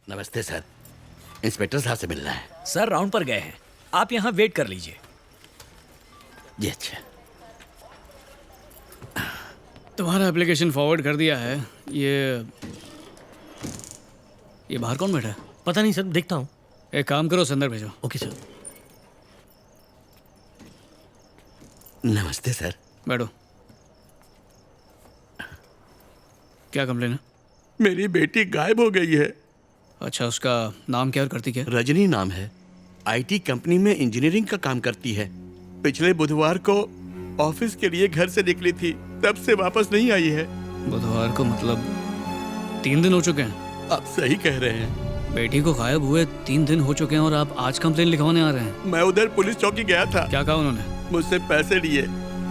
नमस्ते sir, inspector साहब से मिलना है। सर राउंड पर गए हैं, आप यहाँ वेट कर लीजिए। जी अच्छा। तुम्हारा एप्लीकेशन फॉरवर्ड कर दिया है। ये बाहर कौन बैठा है? पता नहीं सर, देखता हूँ। एक काम करो, अंदर भेजो। Okay sir. नमस्ते सर। बैठो। क्या कंप्लेन है? मेरी बेटी गायब हो गई है। अच्छा, उसका नाम क्या और करती क्या? रजनी नाम है। आईटी कंपनी में इंजीनियरिंग का काम करती है। पिछले बुधवार को ऑफिस के लिए घर से निकली थी, तब से वापस नहीं आई है। बुधवार को मतलब 3 दिन हो चुके हैं। आप सही कह रहे हैं। बेटी को गायब हुए 3 दिन हो चुके हैं और आप आज कंप्लेन लिखवाने आ रहे हैं। मैं उधर पुलिस चौकी गया था। क्या कहा उन्होंने? मुझसे पैसे लिए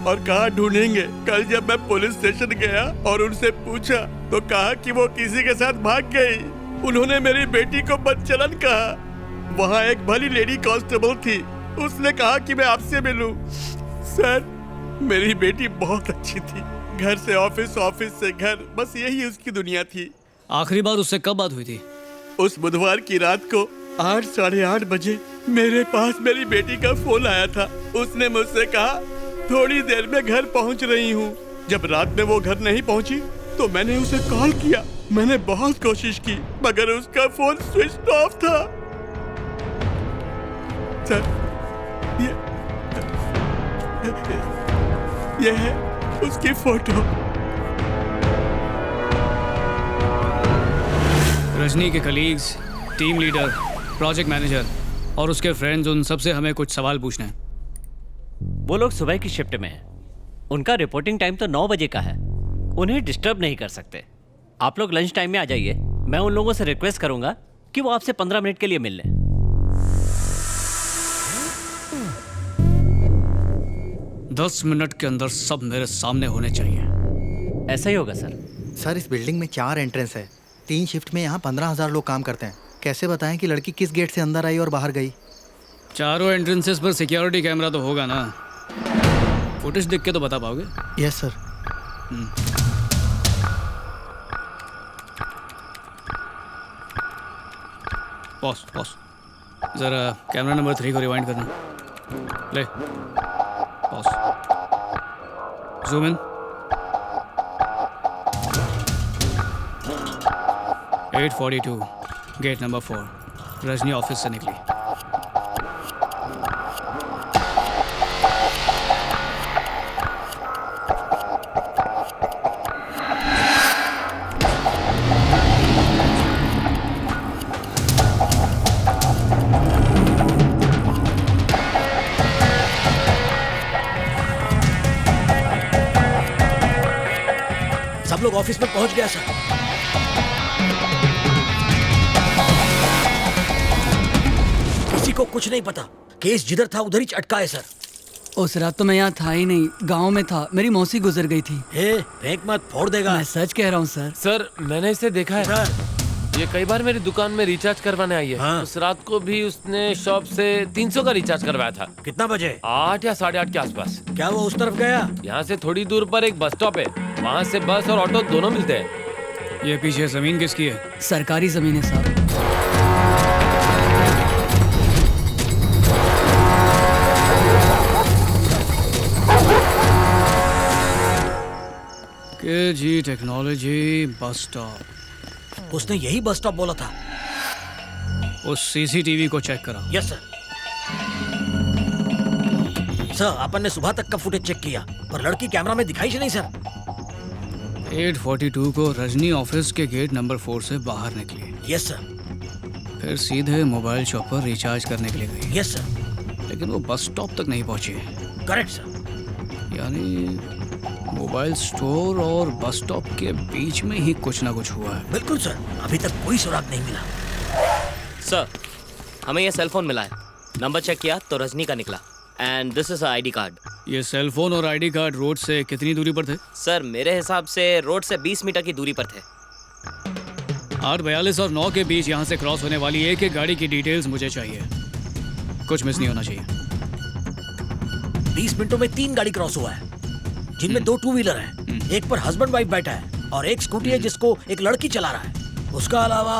और कहा ढूंढेंगे। कल जब मैं पुलिस स्टेशन गया और उनसे पूछा तो कहा कि वो किसी के साथ भाग गई। उन्होंने मेरी बेटी को बदचलन कहा। वहाँ एक भली लेडी कांस्टेबल थी, उसने कहा कि मैं आपसे मिलूं। सर, मेरी बेटी बहुत अच्छी थी। घर से ऑफिस, ऑफिस से घर, बस यही उसकी दुनिया थी। आखिरी बार उससे कब बात हुई थी? उस बुधवार की रात को 8, साढ़े 8 बजे मेरे पास मेरी बेटी का फोन आया था। उसने मुझसे कहा थोड़ी देर में घर पहुंच रही हूँ। जब रात में वो घर नहीं पहुंची तो मैंने उसे कॉल किया। मैंने बहुत कोशिश की मगर उसका फोन स्विच ऑफ था। सर, ये है उसकी फोटो। रजनी के colleagues, team leader, project manager और उसके फ्रेंड्स, उन सबसे हमें कुछ सवाल पूछने हैं। वो लोग सुबह की शिफ्ट में हैं। उनका रिपोर्टिंग टाइम तो 9 बजे का है। उन्हें डिस्टर्ब नहीं कर सकते। आप लोग लंच टाइम में आ जाइए। मैं उन लोगों से रिक्वेस्ट करूंगा कि वो आपसे 15 मिनट के लिए मिल लें। 10 मिनट के अंदर सब मेरे सामने होने चाहिए। ऐसा ही होगा सर। सर, इस बिल्डिंग में 4 एंट्रेंस है। 3 शिफ्ट में यहाँ 15,000 लोग काम करते हैं। कैसे बताएं कि लड़की किस गेट से अंदर आई और बाहर गई? चारों एंट्रेंसेस पर सिक्योरिटी कैमरा तो होगा ना? फुटेज देख के तो बता पाओगे? Yes sir. पॉज। जरा कैमरा नंबर 3 को रिवाइंड करना। ले, pause, zoom in. 8:42, gate number 4। Rajni office से निकली। सब लोग ऑफिस में पहुंच गया सर। किसी को कुछ नहीं पता। केस जिधर था उधर ही अटका है सर। उस रात तो मैं यहाँ था ही नहीं, गांव में था। मेरी मौसी गुजर गई थी। फेंक मत, फोड़ देगा। मैं सच कह रहा हूँ सर। सर, मैंने इसे देखा है सर, ये कई बार मेरी दुकान में रिचार्ज करवाने आई है। हाँ। उस रात को भी उसने शॉप से 300 का रिचार्ज करवाया था। कितना बजे? 8 या 8:30 के आसपास। क्या वो उस तरफ गया? यहाँ से थोड़ी दूर पर एक बस स्टॉप है, वहाँ से बस और ऑटो दोनों मिलते हैं। ये पीछे जमीन किसकी है? सरकारी जमीन है साहब। KG technology bus stop. उसने यही बस स्टॉप बोला था। उस CCTV को चेक करा। Yes sir. सर, अपन ने सुबह तक का फुटेज चेक किया पर लड़की कैमरा में दिखाई ही नहीं सर। 8:42 को रजनी ऑफिस के गेट नंबर 4 से बाहर निकली। Yes sir. फिर सीधे मोबाइल शॉप पर रिचार्ज करने के लिए गई। Yes sir. लेकिन वो बस स्टॉप तक नहीं पहुंची। Correct sir. यानी मोबाइल स्टोर और बस स्टॉप के बीच में ही कुछ ना कुछ हुआ है। बिल्कुल सर, अभी तक कोई सुराग नहीं मिला। सर, हमें ये सेल फोन मिला है। नंबर चेक किया तो रजनी का निकला। And this is ID card. ये सेल फोन और ID कार्ड रोड से कितनी दूरी पर थे? सर, मेरे हिसाब से रोड से 20 मीटर की दूरी पर थे। 8:42 और 9 के बीच यहाँ से क्रॉस होने वाली एक एक गाड़ी की डिटेल्स मुझे चाहिए। कुछ मिस नहीं होना चाहिए। 20 मिनटों में 3 गाड़ी क्रॉस हुआ है, जिनमें 2 टू व्हीलर हैं। एक पर हस्बैंड वाइफ बैठा है और एक स्कूटी है जिसको एक लड़की चला रहा है। उसका अलावा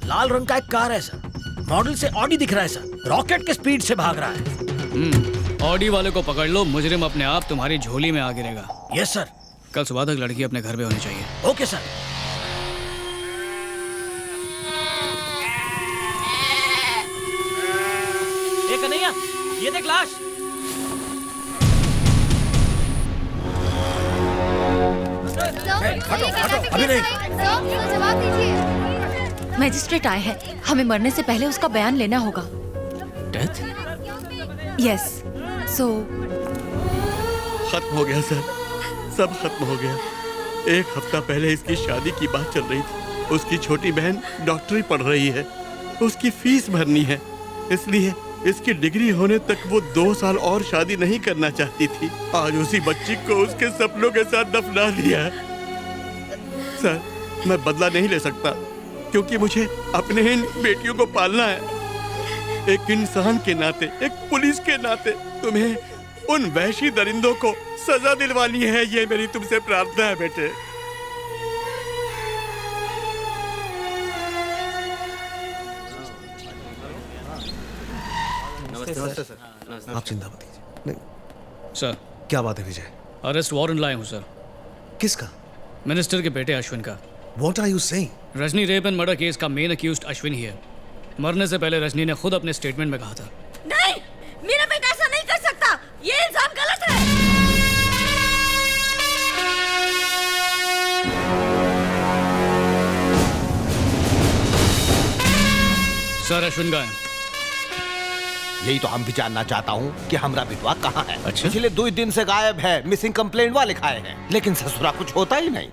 लाल रंग का एक कार है सर, मॉडल से ऑडी दिख रहा है सर, रॉकेट के स्पीड से भाग रहा है। ऑडी वाले को पकड़ लो, मुजरिम अपने आप तुम्हारी झोली में आ गिरेगा। Yes sir. कल सुबह तक लड़की अपने घर पे होनी चाहिए। Okay sir. ये कन्हैया, ये देख लाश। अभी नहीं। जवाब दीजिए। मैजिस्ट्रेट आए हैं, हमें मरने से पहले उसका बयान लेना होगा। डेथ? यस, सो खत्म हो गया सर, सब खत्म हो गया। एक हफ्ता पहले इसकी शादी की बात चल रही थी। उसकी छोटी बहन डॉक्टरी पढ़ रही है, उसकी फीस भरनी है, इसलिए इसकी डिग्री होने तक वो 2 साल और शादी नहीं करना चाहती थी। आज उसी बच्ची को उसके सपनों के साथ दफना दिया। सर, मैं बदला नहीं ले सकता क्योंकि मुझे अपने इन बेटियों को पालना है। एक इंसान के नाते, एक पुलिस के नाते तुम्हें उन वहशी दरिंदों को सजा दिलवानी है, ये मेरी तुमसे प्रार्थना है बेटे। आप चिंता मत कीजिए। नहीं, सर, क्या बात है विजय? अरेस्ट वारंट लाए हूँ सर, किसका? मिनिस्टर के बेटे अश्विन का। What are you saying? Rajni rape and murder case का मेन अक्यूज्ड अश्विन ही है। मरने से पहले रजनी ने खुद अपने स्टेटमेंट में कहा था, नहीं, मेरा बेटा ऐसा नहीं कर सकता, ये इल्जाम गलत है। सर अश्विन का है। यही तो हम भी जानना चाहता हूँ कि हमरा बिटवा कहाँ है। अच्छा? पिछले 2 दिन से गायब है, मिसिंग कंप्लेंट वाले खाए हैं, लेकिन ससुरा कुछ होता ही नहीं।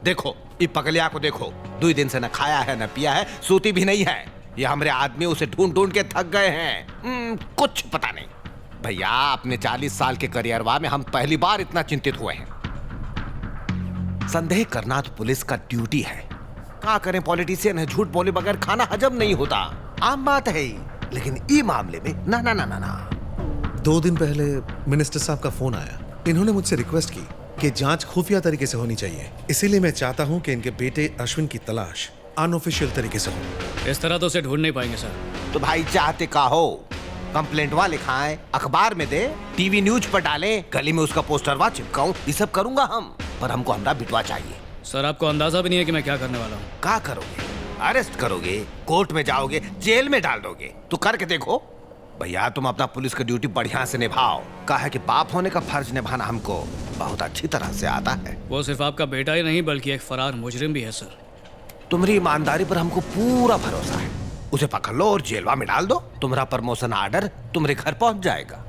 देखो ये पगलिया को देखो, 2 दिन से न खाया है न पिया है, सोती भी नहीं है। ये हमारे आदमी उसे ढूंढ ढूंढ के थक गए हैं। कुछ पता नहीं भैया, अपने 40 साल के करियरवा में हम पहली बार इतना चिंतित हुए हैं। संदेह करना तो पुलिस का ड्यूटी है। क्या करें, पॉलिटिशियन है, झूठ बोले बगैर खाना हजम नहीं होता, आम बात है। लेकिन ई मामले में ना ना ना ना ना। 2 दिन पहले मिनिस्टर साहब का फोन आया। इन्होंने मुझसे रिक्वेस्ट की कि जांच खुफिया तरीके से होनी चाहिए, इसीलिए मैं चाहता हूं कि इनके बेटे अश्विन की तलाश अनऑफिशियल तरीके से हो। इस तरह तो उसे ढूंढ नहीं पाएंगे सर। तो भाई चाहते का हो, कंप्लेंट वा लिखाएं, अखबार में दे, टीवी न्यूज पर डालें, गली में उसका पोस्टर वा चिपकाऊं, ये सब करूंगा हम, पर हमको हमरा बिटवा चाहिए। सर आपको अंदाजा भी नहीं है कि मैं क्या करने वाला हूँ। क्या करोगे? अरेस्ट करोगे, कोर्ट में जाओगे, जेल में डाल दोगे, तो करके देखो। भैया तुम अपना पुलिस की ड्यूटी बढ़िया से निभाओ। कहा है कि बाप होने का फर्ज निभाना हमको बहुत अच्छी तरह से आता है। वो सिर्फ आपका बेटा ही नहीं बल्कि एक फरार मुजरिम भी है सर। तुम्हारी ईमानदारी पर हमको पूरा भरोसा है। उसे पकड़ लो और जेलवा में डाल दो, तुम्हारा प्रमोशन ऑर्डर तुम्हारे घर पहुंच जाएगा।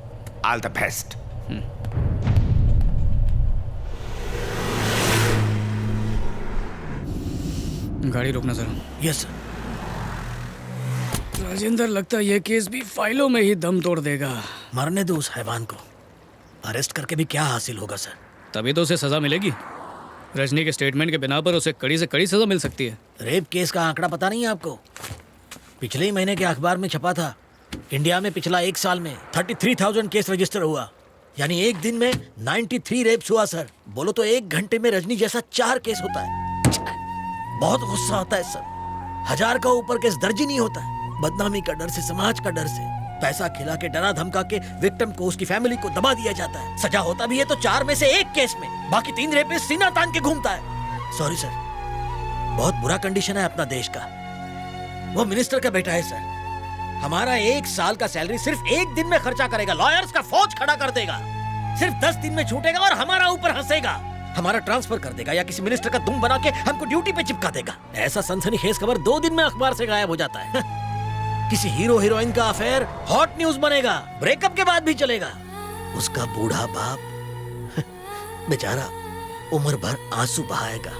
All the best. गाड़ी रोकना सर। Yes sir. राजेंद्र, लगता है ये केस भी फाइलों में ही दम तोड़ देगा। मरने दो उस हैवान को, अरेस्ट करके भी क्या हासिल होगा सर? तभी तो उसे सजा मिलेगी। रजनी के स्टेटमेंट के बिना पर उसे कड़ी से कड़ी सजा मिल सकती है। रेप केस का आंकड़ा पता नहीं है आपको? पिछले ही महीने के अखबार में छपा था। इंडिया में पिछला 1 साल में 33,000 केस रजिस्टर हुआ, यानी एक दिन में 93 रेप्स हुआ सर। बोलो तो 1 घंटे में रजनी जैसा 4 केस होता है। बहुत गुस्सा आता है सर। 1000 का ऊपर केस दर्ज ही नहीं होता है। बदनामी का डर से, समाज का डर से, पैसा खिला के, डरा धमका के विक्टिम को, उसकी फैमिली को दबा दिया जाता है। सजा होता भी है तो 4 में से 1 केस में, बाकी 3 रेपिस्ट सीना तान के घूमता है। सॉरी सर, बहुत बुरा कंडीशन है अपना देश का। वो मिनिस्टर का बेटा है सर। हमारा 1 साल का सैलरी सिर्फ 1 दिन में खर्चा करेगा, लॉयर्स का फौज खड़ा कर देगा, सिर्फ 10 दिन में छूटेगा और हमारा ऊपर हंसेगा। हमारा ट्रांसफर कर देगा या किसी मिनिस्टर का दुम बना के हमको ड्यूटी पे चिपका देगा। ऐसा सनसनीखेज खबर 2 दिन में अखबार से गायब हो जाता है। किसी हीरो हीरोइन का अफेयर हॉट न्यूज बनेगा, ब्रेकअप के बाद भी चलेगा। उसका बूढ़ा बाप बेचारा उम्र भर आंसू बहाएगा,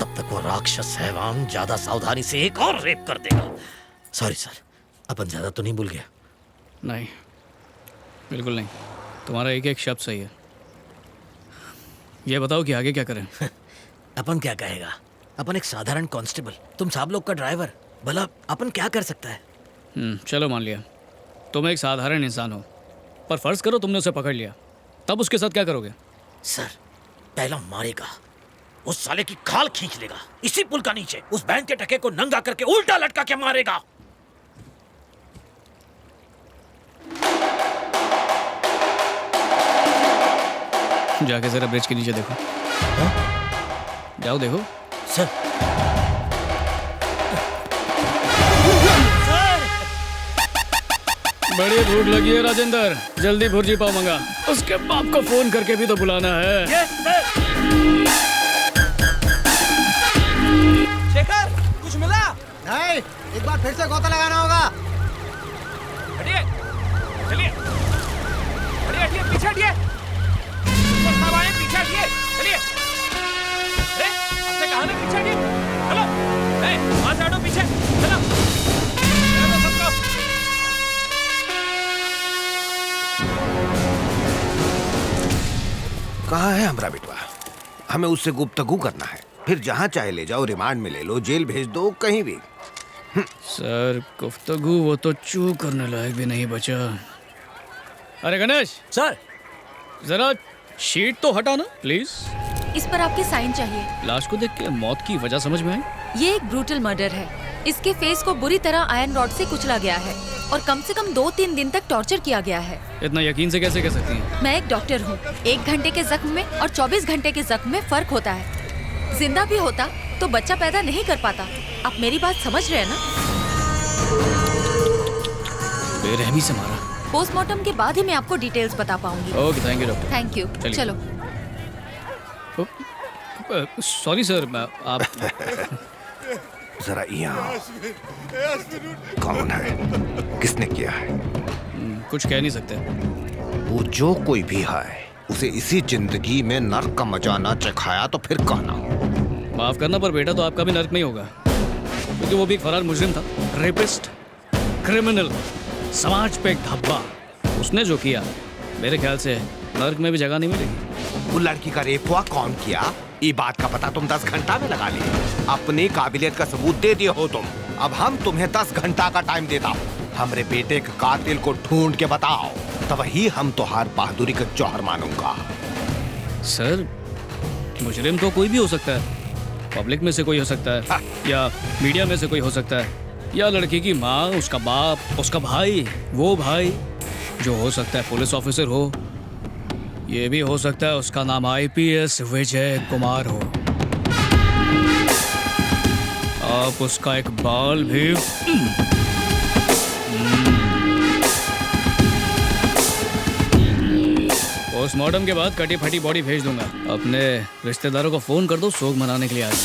तब तक वो राक्षस हैवान ज्यादा सावधानी से एक और रेप कर देगा। सॉरी सर, अपन ज्यादा तो नहीं भूल गया? नहीं, बिल्कुल नहीं। तुम्हारा एक एक शब्द सही है। ये बताओ कि आगे क्या करें? अपन क्या कहेगा? अपन एक साधारण कांस्टेबल, तुम सब लोग का ड्राइवर। भला अपन क्या कर सकता है? चलो मान लिया तुम एक साधारण इंसान हो, पर फर्ज करो तुमने उसे पकड़ लिया, तब उसके साथ क्या करोगे? सर, पहला मारेगा, उस साले की खाल खींच लेगा इसी पुल का नीचे। उस बैंक के टके को नंगा करके उल्टा लटका के मारेगा। जाके जरा ब्रिज के नीचे देखो। जाओ देखो। सर बड़ी भूख लगी है राजेंद्र, जल्दी भुर्जी पाव मंगा। उसके बाप को फोन करके भी तो बुलाना है। शेखर, कुछ मिला? नहीं, एक बार फिर से गोता लगाना होगा। हटिए, चलिए, हटिए, हटिए, पीछे हटिए। पीछे हटिए, चलिए। अरे, आपसे कहा ना पीछे हटिए। चलो, वहां से हटो पीछे, चलो। चलो सबको। कहाँ है हमारा बेटवा? हमें उससे गुफ्तगू करना है। फिर जहाँ चाहे ले जाओ, रिमांड में ले लो, जेल भेज दो, कहीं भी। सर गुफ्तगू वो तो चू करने लायक भी नहीं बचा। अरे गणेश सर, जरा शीट तो हटा ना प्लीज। इस पर आपके साइन चाहिए। लाश को देख के मौत की वजह समझ में आई? ये एक ब्रूटल मर्डर है। इसके फेस को बुरी तरह आयरन रॉड से कुचला गया है और कम से कम 2-3 दिन तक टॉर्चर किया गया है। इतना यकीन से कैसे कह सकती हैं? मैं एक डॉक्टर हूँ। 1 घंटे के जख्म में और 24 घंटे के जख्म में फर्क होता है। जिंदा भी होता तो बच्चा पैदा नहीं कर पाता। आप मेरी बात समझ रहे हैं ना? बेरहमी से मारा। पोस्टमार्टम के बाद ही मैं आपको डिटेल्स बता पाऊंगी। Okay, thank you doctor. Thank you. चलिए। चलो। सॉरी सर, मैं आप जरा यहाँ। कौन है? किसने किया है? कुछ कह नहीं सकते। वो जो कोई भी है, उसे इसी जिंदगी में नर्क का मजा ना चखाया तो फिर कहना। माफ करना पर बेटा तो आपका भी नर्क नहीं होगा, क्योंकि वो भी एक फरार मुजरिम था, रेपिस्ट, क्रिमिनल, समाज पे एक धब्बा। उसने जो किया मेरे ख्याल से नर्क में भी जगह नहीं मिलेगी। वो लड़की का रेप हुआ कौन किया? ये बात का पता तुम 10 घंटा में लगा लिए। अपनी काबिलियत का सबूत दे दिए हो तुम। अब हम तुम्हें 10 घंटा का टाइम देता हूँ। हमरे बेटे के कातिल को ढूंढ के बताओ, तब ही हम तुहार बहादुरी का जौहर मानूंगा। सर मुजरिम तो कोई भी हो सकता है। पब्लिक में से कोई हो सकता है, या मीडिया में से कोई हो सकता है, या लड़की की माँ, उसका बाप, उसका भाई, वो भाई जो हो सकता है पुलिस ऑफिसर हो। ये भी हो सकता है उसका नाम IPS विजय कुमार हो। आप उसका एक बाल भी पोस्टमार्टम के बाद कटी फटी बॉडी भेज दूंगा। अपने रिश्तेदारों को फोन कर दो, सोग मनाने के लिए आज।